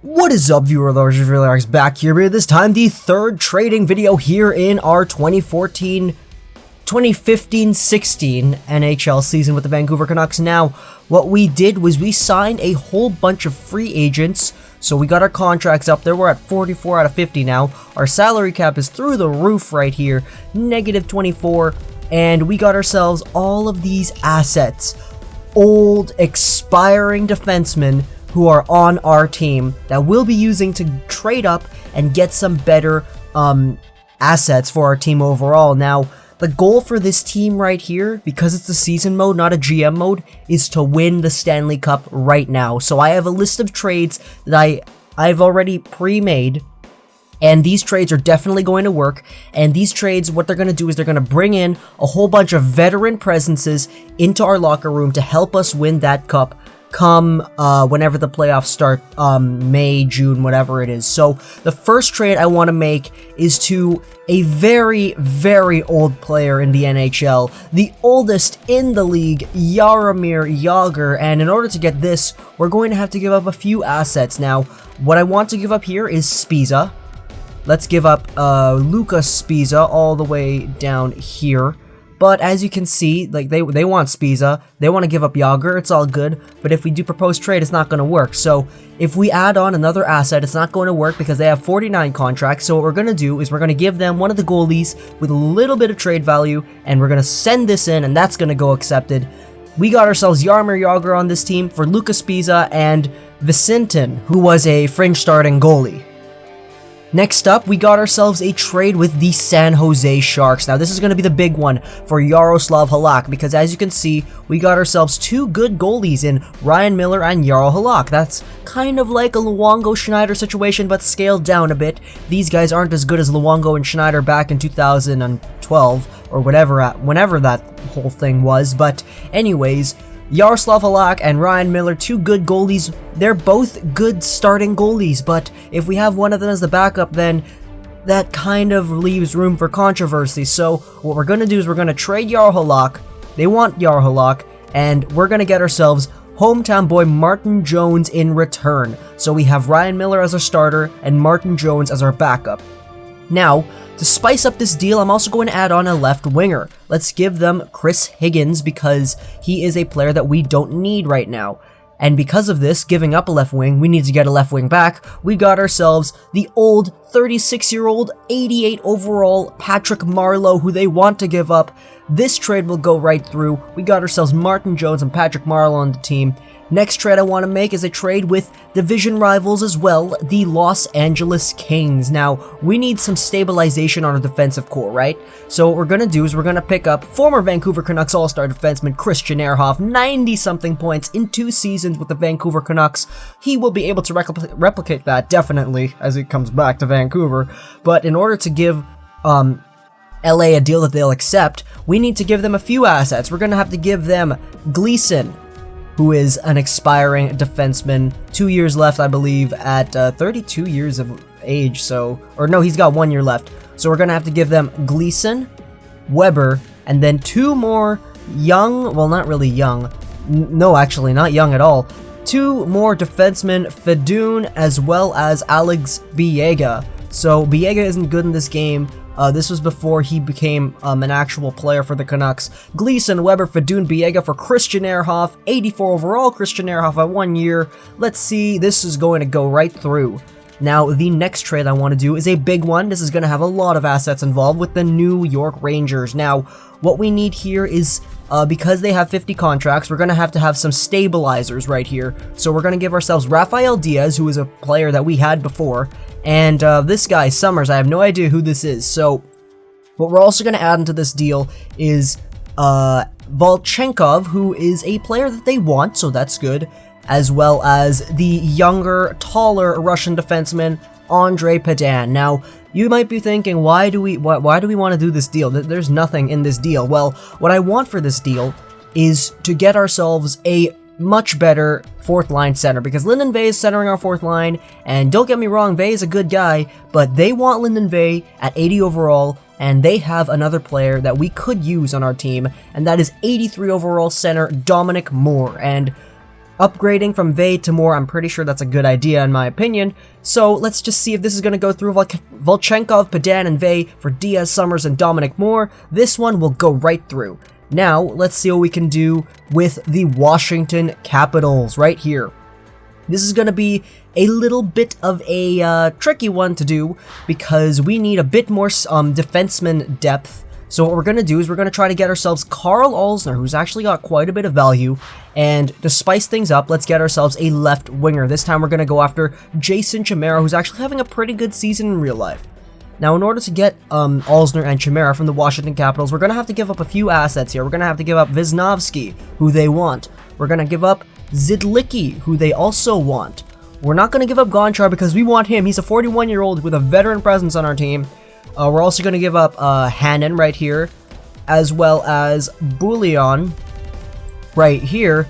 What is up, viewer? Relax back here. This time, the third trading video here in our 2015-16 NHL season with the Vancouver Canucks. Now, what we did was we signed a whole bunch of free agents, so we got our contracts up there. We're at 44 out of 50 now. Our salary cap is through the roof right here, -24, and we got ourselves all of these assets. Old, expiring defensemen who are on our team that we'll be using to trade up and get some better assets for our team overall. Now, the goal for this team right here, because it's a season mode, not a GM mode, is to win the Stanley Cup right now. So I have a list of trades that I've already pre-made, and these trades are definitely going to work. And these trades, what they're going to do is they're going to bring in a whole bunch of veteran presences into our locker room to help us win that cup come whenever the playoffs start, May, June, whatever it is. So the first trade I want to make is to a very, very old player in the NHL, the oldest in the league, Jaromir Jagr. And in order to get this, we're going to have to give up a few assets. Now, what I want to give up here is Spiza. Let's give up Lucas Spiza all the way down here. But as you can see, like they want Spiza, they want to give up Jagr, it's all good, but if we do propose trade, it's not going to work. So if we add on another asset, it's not going to work because they have 49 contracts. So what we're going to do is we're going to give them one of the goalies with a little bit of trade value, and we're going to send this in, and that's going to go accepted. We got ourselves Jaromir Jagr on this team for Lucas Spiza and Vicentin, who was a fringe starting goalie. Next up, we got ourselves a trade with the San Jose Sharks. Now, this is going to be the big one for Yaroslav Halak, because as you can see, we got ourselves two good goalies in Ryan Miller and Jaro Halak. That's kind of like a Luongo-Schneider situation, but scaled down a bit. These guys aren't as good as Luongo and Schneider back in 2012, or whenever that whole thing was, but anyways, Yaroslav Halak and Ryan Miller, two good goalies. They're both good starting goalies, but if we have one of them as the backup, then that kind of leaves room for controversy. So what we're going to do is we're going to trade Jaro Halak. They want Jaro Halak, and we're going to get ourselves hometown boy Martin Jones in return. So we have Ryan Miller as our starter and Martin Jones as our backup. Now, to spice up this deal, I'm also going to add on a left winger. Let's give them Chris Higgins because he is a player that we don't need right now. And because of this, giving up a left wing, we need to get a left wing back. We got ourselves the old 36-year-old, 88 overall Patrick Marleau, who they want to give up. This trade will go right through. We got ourselves Martin Jones and Patrick Marleau on the team. Next trade I want to make is a trade with division rivals as well, the Los Angeles Kings. Now, we need some stabilization on our defensive core, right? So what we're going to do is we're going to pick up former Vancouver Canucks All-Star defenseman Christian Ehrhoff, 90-something points in 2 seasons with the Vancouver Canucks. He will be able to replicate that, definitely, as he comes back to Vancouver. But in order to give LA a deal that they'll accept, we need to give them a few assets. We're going to have to give them Gleason, who is an expiring defenseman, 2 years left, I believe, at 32 years of age, or no, he's got 1 year left. So we're going to have to give them Gleason, Weber, and then 2 more young, well, not really young, no, actually, not young at all, 2 more defensemen, Fedun, as well as Alex Biega. So Biega isn't good in this game. This was before he became an actual player for the Canucks. Gleason, Weber, Fedun, Biega for Christian Ehrhoff. 84 overall, Christian Ehrhoff at 1 year. Let's see, this is going to go right through. Now, the next trade I want to do is a big one. This is going to have a lot of assets involved with the New York Rangers. Now, what we need here is, because they have 50 contracts, we're going to have some stabilizers right here. So we're going to give ourselves Rafael Diaz, who is a player that we had before, and this guy, Summers, I have no idea who this is. So what we're also going to add into this deal is Volchenkov, who is a player that they want, so that's good, as well as the younger, taller Russian defenseman, Andrei Padan. Now, you might be thinking, why do we want to do this deal? There's nothing in this deal. Well, what I want for this deal is to get ourselves a much better fourth line center, because Lyndon Vey is centering our fourth line, and don't get me wrong, Vey is a good guy, but they want Lyndon Vey at 80 overall, and they have another player that we could use on our team, and that is 83 overall center Dominic Moore. And Upgrading from Vey to Moore, I'm pretty sure that's a good idea in my opinion. So let's just see if this is going to go through. Volchenkov, Padan, and Vey for Diaz, Summers, and Dominic Moore. This one will go right through. Now, let's see what we can do with the Washington Capitals right here. This is going to be a little bit of a tricky one to do because we need a bit more defenseman depth. So what we're going to do is we're going to try to get ourselves Karl Alzner, who's actually got quite a bit of value. And to spice things up, let's get ourselves a left winger. This time we're going to go after Jason Chimera, who's actually having a pretty good season in real life. Now, in order to get Alzner and Chimera from the Washington Capitals, we're going to have to give up a few assets here. We're going to have to give up Wisnowski, who they want. We're going to give up Zidlicki, who they also want. We're not going to give up Gonchar because we want him. He's a 41-year-old with a veteran presence on our team. We're also going to give up Hannon right here, as well as Bouillon right here.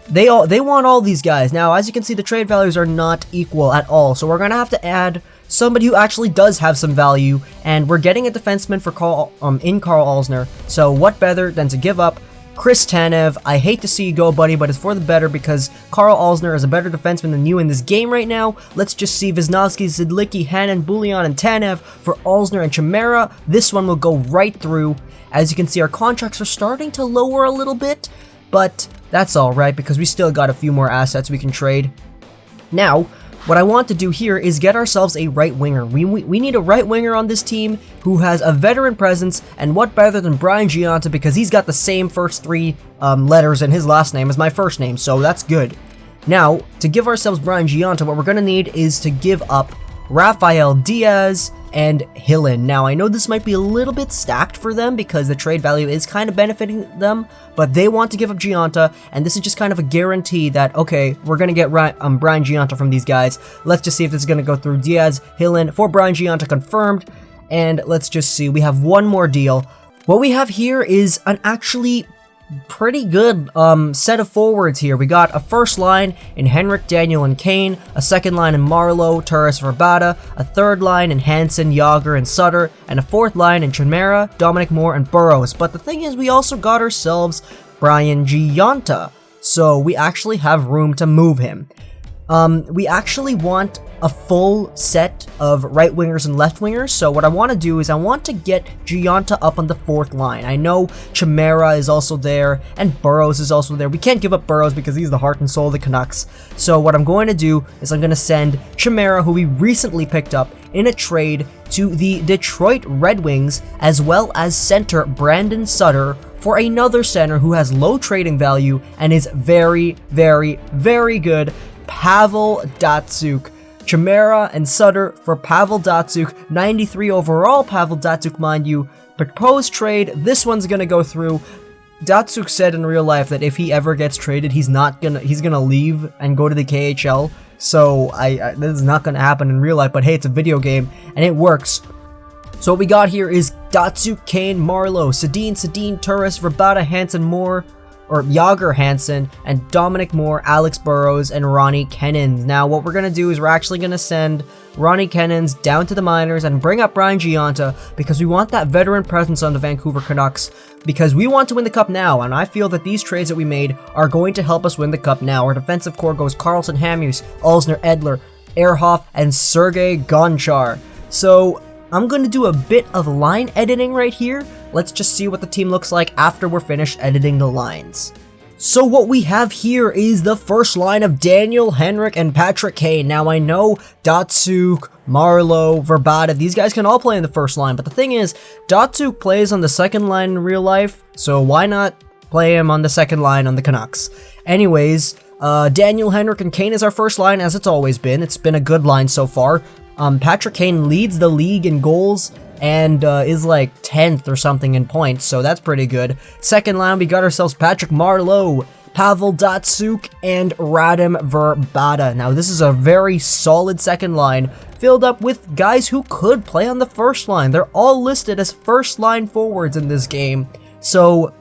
They want all these guys. Now, as you can see, the trade values are not equal at all, so we're going to have to add somebody who actually does have some value, and we're getting a defenseman for Karl Alzner, so what better than to give up Chris Tanev. I hate to see you go, buddy, but it's for the better because Karl Alzner is a better defenseman than you in this game right now. Let's just see Wisnowski, Zidlicki, Hannon, Bouillon, and Tanev for Alzner and Chimera. This one will go right through. As you can see, our contracts are starting to lower a little bit, but that's alright because we still got a few more assets we can trade. Now, what I want to do here is get ourselves a right winger. We need a right winger on this team who has a veteran presence, and what better than Brian Gionta because he's got the same first three letters in his last name as my first name, so that's good. Now, to give ourselves Brian Gionta, what we're going to need is to give up Rafael Diaz and Hillen. Now, I know this might be a little bit stacked for them because the trade value is kind of benefiting them, but they want to give up Gionta, and this is just kind of a guarantee that, okay, we're going to get Brian Gionta from these guys. Let's just see if this is going to go through. Diaz, Hillen, for Brian Gionta confirmed, and let's just see. We have one more deal. What we have here is an actually pretty good set of forwards here. We got a first line in Henrik, Daniel, and Kane, a second line in Marlowe, Turris, Verbata, a third line in Hansen, Yager, and Sutter, and a fourth line in Chimera, Dominic Moore, and Burrows. But the thing is, we also got ourselves Brian Gionta, so we actually have room to move him. We actually want a full set of right wingers and left wingers, so what I want to do is I want to get Gionta up on the fourth line. I know Chimera is also there, and Burrows is also there. We can't give up Burrows because he's the heart and soul of the Canucks. So what I'm going to do is I'm going to send Chimera, who we recently picked up in a trade, to the Detroit Red Wings, as well as center Brandon Sutter for another center who has low trading value and is very, very, very good, Pavel Datsyuk. Chimera and Sutter for Pavel Datsyuk, 93 overall Pavel Datsyuk, mind you. Proposed trade, this one's gonna go through. Datsyuk said in real life that if he ever gets traded, he's gonna leave and go to the KHL. So this is not gonna happen in real life, but hey, it's a video game and it works. So what we got here is Datsyuk, Kane, Marlowe, Sedin, Turris, Verbata, Hansen, Moore, or Yager, Hansen, and Dominic Moore, Alex Burrows, and Ronnie Kennens. Now, what we're going to do is we're actually going to send Ronnie Kennens down to the minors and bring up Brian Gionta because we want that veteran presence on the Vancouver Canucks because we want to win the cup now, and I feel that these trades that we made are going to help us win the cup now. Our defensive core goes Carlson, Hamhuis, Alzner, Edler, Ehrhoff, and Sergei Gonchar. So I'm going to do a bit of line editing right here. Let's just see what the team looks like after we're finished editing the lines. So what we have here is the first line of Daniel, Henrik, and Patrick Kane. Now I know Datsyuk, Marlowe, Verbata, these guys can all play in the first line, but the thing is, Datsyuk plays on the second line in real life, so why not play him on the second line on the Canucks? Anyways, Daniel, Henrik, and Kane is our first line, as it's always been. It's been a good line so far. Patrick Kane leads the league in goals and is like 10th or something in points, so that's pretty good. Second line, we got ourselves Patrick Marleau, Pavel Datsyuk, and Radim Verbata. Now, this is a very solid second line, filled up with guys who could play on the first line. They're all listed as first line forwards in this game, so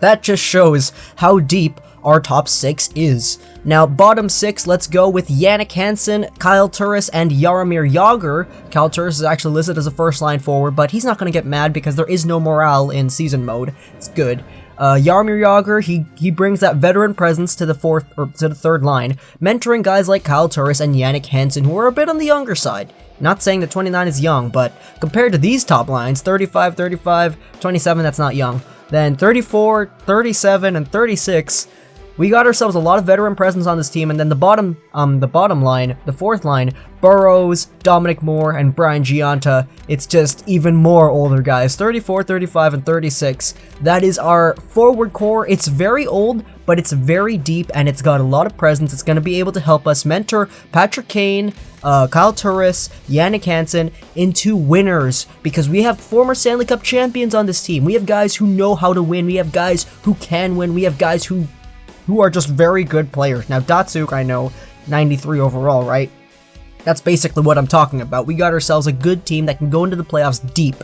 that just shows how deep our top 6 is. Now, bottom 6, let's go with Yannick Hansen, Kyle Turris, and Jaromir Jagr. Kyle Turris is actually listed as a first-line forward, but he's not going to get mad because there is no morale in season mode. It's good. Jaromir Jagr, he brings that veteran presence to the third line, mentoring guys like Kyle Turris and Jannik Hansen, who are a bit on the younger side. Not saying that 29 is young, but compared to these top lines, 35, 35, 27, that's not young. Then 34, 37, and 36, we got ourselves a lot of veteran presence on this team. And then the bottom line, the fourth line, Burrows, Dominic Moore, and Brian Giunta. It's just even more older guys, 34, 35, and 36. That is our forward core. It's very old, but it's very deep, and it's got a lot of presence. It's going to be able to help us mentor Patrick Kane, Kyle Turris, Jannik Hansen into winners, because we have former Stanley Cup champions on this team. We have guys who know how to win. We have guys who can win. We have guys who are just very good players. Now, Datsyuk, I know, 93 overall, right? That's basically what I'm talking about. We got ourselves a good team that can go into the playoffs deep.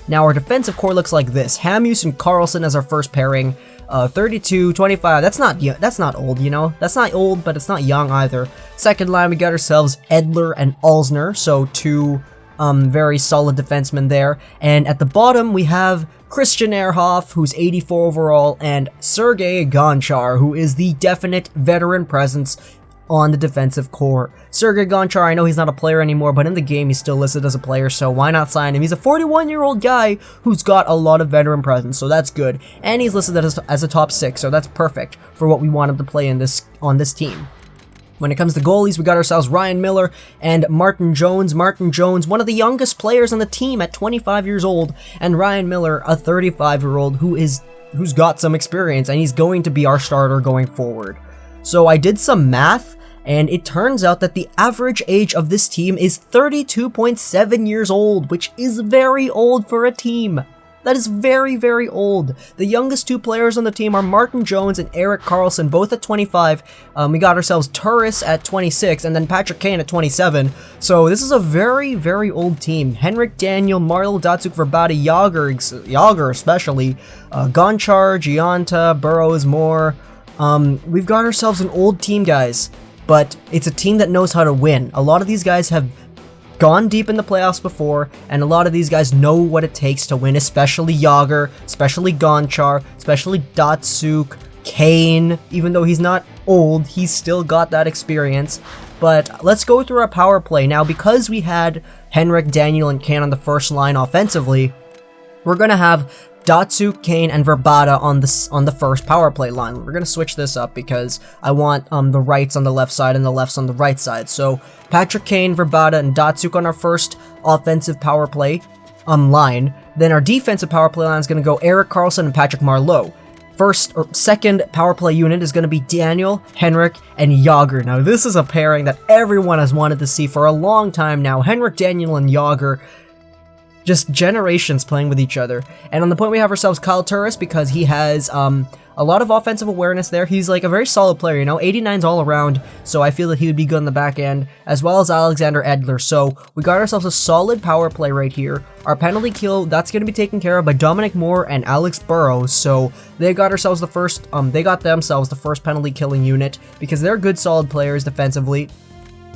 Now, our defensive core looks like this. Hamhuis and Karlsson as our first pairing. 32, 25, that's not old, you know? That's not old, but it's not young either. Second line, we got ourselves Edler and Alzner, so two very solid defensemen there. And at the bottom, we have Christian Ehrhoff, who's 84 overall, and Sergei Gonchar, who is the definite veteran presence on the defensive core. Sergei Gonchar, I know he's not a player anymore, but in the game he's still listed as a player, so why not sign him? He's a 41-year-old guy who's got a lot of veteran presence, so that's good. And he's listed as a top 6, so that's perfect for what we want him to play on this team. When it comes to goalies, we got ourselves Ryan Miller and Martin Jones. Martin Jones, one of the youngest players on the team at 25 years old, and Ryan Miller, a 35-year-old who's got some experience, and he's going to be our starter going forward. So I did some math, and it turns out that the average age of this team is 32.7 years old, which is very old for a team. That is very, very old. The youngest two players on the team are Martin Jones and Erik Karlsson, both at 25. We got ourselves Turris at 26, and then Patrick Kane at 27. So this is a very, very old team. Henrik Daniel, Marlo Datsyuk, Verbata, Jagr especially, Gonchar, Giunta, Burrows, Moore. We've got ourselves an old team, guys, but it's a team that knows how to win. A lot of these guys have gone deep in the playoffs before, and a lot of these guys know what it takes to win, especially Jagr, especially Gonchar, especially Datsyuk, Kane. Even though he's not old, he's still got that experience. But let's go through our power play. Now, because we had Henrik, Daniel, and Kane on the first line offensively, we're going to have Datsyuk, Kane, and Verbata on the first power play line. We're going to switch this up because I want the rights on the left side and the lefts on the right side. So Patrick Kane, Verbata, and Datsyuk on our first offensive power play line. Then our defensive power play line is going to go Erik Karlsson and Patrick Marleau. Second power play unit is going to be Daniel, Henrik, and Jagr. Now this is a pairing that everyone has wanted to see for a long time now. Henrik, Daniel, and Jagr. Just generations playing with each other. And on the point, we have ourselves Kyle Turris, because he has a lot of offensive awareness there. He's like a very solid player, you know, 89's all around, so I feel that he would be good on the back end, as well as Alexander Edler. So we got ourselves a solid power play right here. Our penalty kill, that's going to be taken care of by Dominic Moore and Alex Burrows. So they got themselves the first penalty killing unit, because they're good solid players defensively,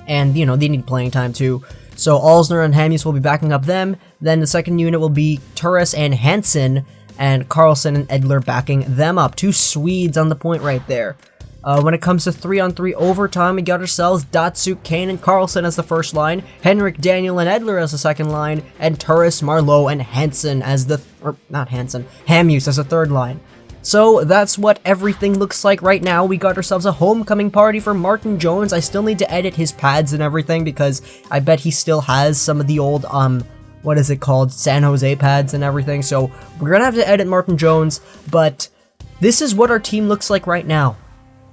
and you know, they need playing time too. So Alzner and Hamhuis will be backing up them. Then the second unit will be Turris and Hansen, and Karlsson and Edler backing them up. Two Swedes on the point right there. When it comes to 3-on-3 overtime, we got ourselves Datsyuk, Kane, and Karlsson as the first line, Henrik, Daniel, and Edler as the second line, and Turris, Marleau, and Hansen as Hamhuis as the third line. So that's what everything looks like right now. We got ourselves a homecoming party for Martin Jones. I still need to edit his pads and everything, because I bet he still has some of the old, what is it called, San Jose pads and everything. So we're gonna have to edit Martin Jones, but this is what our team looks like right now.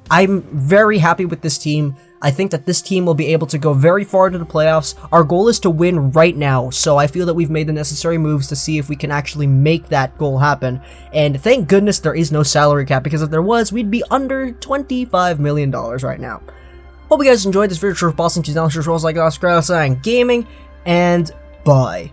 I'm very happy with this team. I think that this team will be able to go very far into the playoffs. Our goal is to win right now, so I feel that we've made the necessary moves to see if we can actually make that goal happen. And thank goodness there is no salary cap, because if there was, we'd be under $25 million right now. Hope you guys enjoyed this video. Boston 2000 like us, Gaming, and bye.